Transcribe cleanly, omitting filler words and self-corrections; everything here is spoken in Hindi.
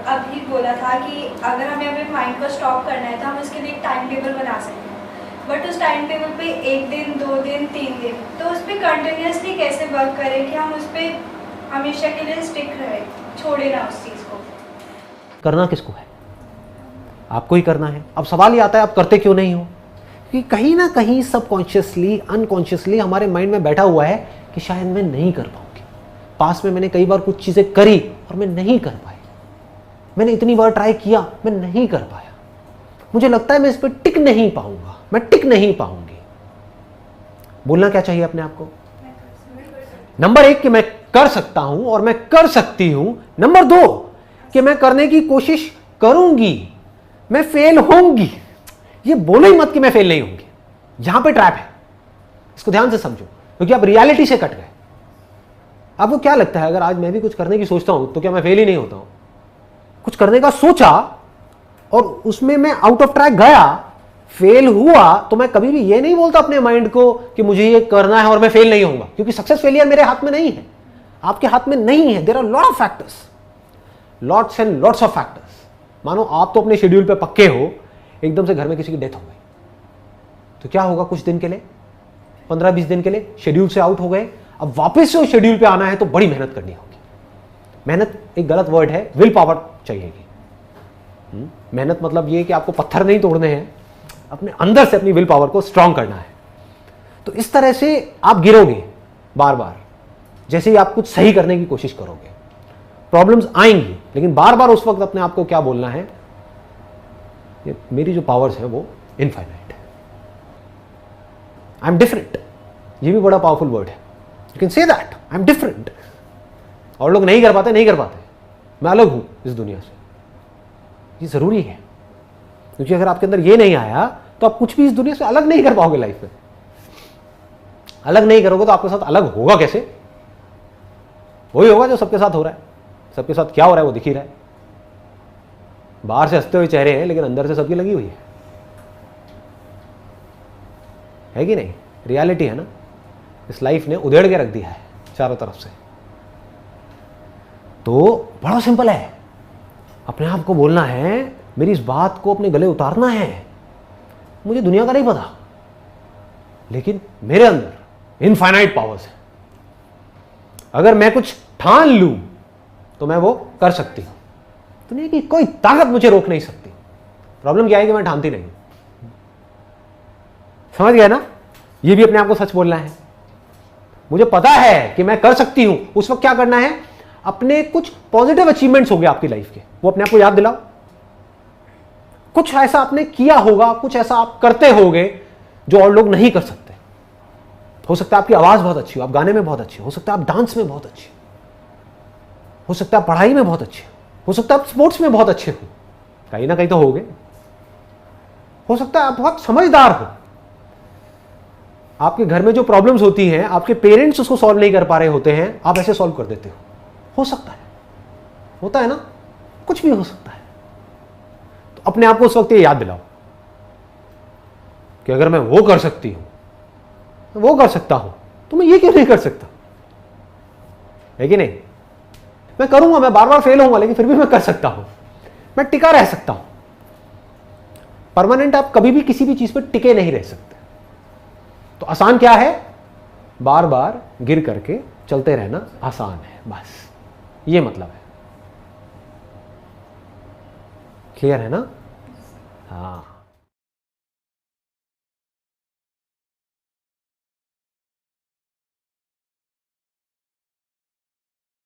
अभी बोला था कि अगर हमें अपने माइंड को स्टॉप करना है तो हम उसके लिए एक टाइम टेबल बना सकते हैं, बट उस टाइम टेबल पे 1 दिन 2 दिन 3 दिन, तो उस पर कंटिन्यूसली कैसे वर्क करें कि हम उस पर हमेशा के लिए स्टिक रहे, छोड़े ना उस चीज़ को। करना किसको है? आपको ही करना है। अब सवाल ये आता है आप करते क्यों नहीं हो? कि कहीं ना कहीं सबकॉन्शियसली अनकॉन्शियसली हमारे माइंड में बैठा हुआ है कि शायद मैं नहीं कर पाऊंगी। पास में मैंने कई बार कुछ चीज़ें करी और मैं नहीं कर पाई, मैंने इतनी बार ट्राई किया, मैं नहीं कर पाया, मुझे लगता है मैं इस पर टिक नहीं पाऊंगा, मैं टिक नहीं पाऊंगी। बोलना क्या चाहिए अपने आप को? नंबर 1 कि मैं कर सकता हूं और मैं कर सकती हूं। नंबर 2 कि मैं करने की कोशिश करूंगी, मैं फेल होंगी। ये बोलो ही मत कि मैं फेल नहीं होंगी, यहां पे ट्रैप है, इसको ध्यान से समझो, क्योंकि आप रियलिटी से कट गए। आपको क्या लगता है अगर आज मैं भी कुछ करने की सोचता हूं तो क्या मैं फेल ही नहीं होता हूं? कुछ करने का सोचा और उसमें मैं आउट ऑफ ट्रैक गया, फेल हुआ, तो मैं कभी भी ये नहीं बोलता अपने माइंड को कि मुझे ये करना है और मैं फेल नहीं होऊंगा, क्योंकि सक्सेस फेलियर मेरे हाथ में नहीं है, आपके हाथ में नहीं है। There are lot of factors, lots and lots of factors. मानो आप तो अपने शेड्यूल पे पक्के हो, एकदम से घर में किसी की डेथ हो गई तो क्या होगा? कुछ दिन के लिए, 15-20 दिन के लिए शेड्यूल से आउट हो गए, अब वापस से उस शेड्यूल पे आना है तो बड़ी मेहनत करनी होगी। मेहनत एक गलत वर्ड है, विल पावर चाहिएगी। मेहनत मतलब ये कि आपको पत्थर नहीं तोड़ने हैं, अपने अंदर से अपनी विल पावर को स्ट्रांग करना है। तो इस तरह से आप गिरोगे बार बार, जैसे ही आप कुछ सही करने की कोशिश करोगे प्रॉब्लम्स आएंगी, लेकिन बार बार उस वक्त अपने आप को क्या बोलना है? ये मेरी जो पावर्स है वो इनफाइनाइट है, आई एम डिफरेंट। ये भी बड़ा पावरफुल वर्ड है, you can say that, I am different. और लोग नहीं कर पाते, नहीं कर पाते, मैं अलग हूं इस दुनिया से। ये जरूरी है, क्योंकि अगर आपके अंदर ये नहीं आया तो आप कुछ भी इस दुनिया से अलग नहीं कर पाओगे। लाइफ में अलग नहीं करोगे तो आपके साथ अलग होगा कैसे? वही होगा जो सबके साथ हो रहा है। सबके साथ क्या हो रहा है वो दिख ही रहा है। बाहर से हंसते हुए चेहरे हैं, लेकिन अंदर से सबकी लगी हुई है कि नहीं? रियलिटी है ना। इस लाइफ ने उधेड़ के रख दिया है चारों तरफ से। तो बड़ा सिंपल है, अपने आप को बोलना है, मेरी इस बात को अपने गले उतारना है। मुझे दुनिया का नहीं पता, लेकिन मेरे अंदर इनफाइनाइट पावर्स है। अगर मैं कुछ ठान लूं तो मैं वो कर सकती हूं। दुनिया की कोई ताकत मुझे रोक नहीं सकती। प्रॉब्लम क्या है कि मैं ठानती नहीं। समझ गया ना? ये भी अपने आप को सच बोलना है। मुझे पता है कि मैं कर सकती हूं। उस वक्त क्या करना है? अपने कुछ पॉजिटिव अचीवमेंट्स होंगे आपकी लाइफ के, वो अपने आप को याद दिलाओ। कुछ ऐसा आपने किया होगा, कुछ ऐसा आप करते होगे जो और लोग नहीं कर सकते। हो सकता है आपकी आवाज बहुत अच्छी हो, आप गाने में बहुत अच्छे हो सकता है आप डांस में बहुत अच्छे हो सकता है आप पढ़ाई में बहुत अच्छे हो सकता है आप स्पोर्ट्स में बहुत अच्छे हो, कहीं ना कहीं तो होगे। हो सकता है आप बहुत समझदार हो। आपके घर में जो प्रॉब्लम्स होती हैं, आपके पेरेंट्स उसको सॉल्व नहीं कर पा रहे होते हैं, आप ऐसे सॉल्व कर देते हो सकता है, होता है ना, कुछ भी हो सकता है। तो अपने आप को उस वक्त ये याद दिलाओ कि अगर मैं वो कर सकती हूं, वो कर सकता हूं, तो मैं ये क्यों नहीं कर सकता? है कि नहीं? मैं करूंगा, मैं बार बार फेल होऊंगा, लेकिन फिर भी मैं कर सकता हूं, मैं टिका रह सकता हूं। परमानेंट आप कभी भी किसी भी चीज पर टिके नहीं रह सकते। तो आसान क्या है? बार बार गिर करके चलते रहना आसान है, बस ये मतलब है। क्लियर है ना? हाँ।